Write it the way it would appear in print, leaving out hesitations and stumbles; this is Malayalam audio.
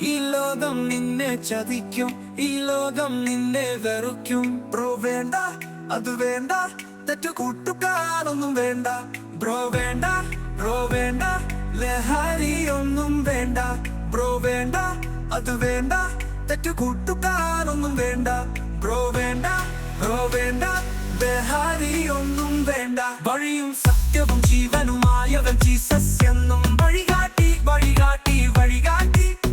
ഈ ലോകം നിന്നെ ചതിക്കും, ഈ ലോകം നിന്നെ വെറുക്കും. ബ്രോ വേണ്ട, അത് വേണ്ട, തെറ്റു കൂട്ടുകാരൊന്നും വേണ്ട. ബ്രോ വേണ്ട, ബ്രോ വേണ്ട, ലഹരിയൊന്നും വേണ്ട. ബ്രോ വേണ്ട, അത് വേണ്ട, തെറ്റു കൂട്ടുകാരൊന്നും വേണ്ട. ബ്രോ വേണ്ട, ബ്രോ വേണ്ട, ലഹരിയൊന്നും വേണ്ട. വഴിയും സത്യവും ജീവനുമായവൻ ജീസസ് എന്നും വഴികാട്ടി, വഴികാട്ടി, വഴികാട്ടി.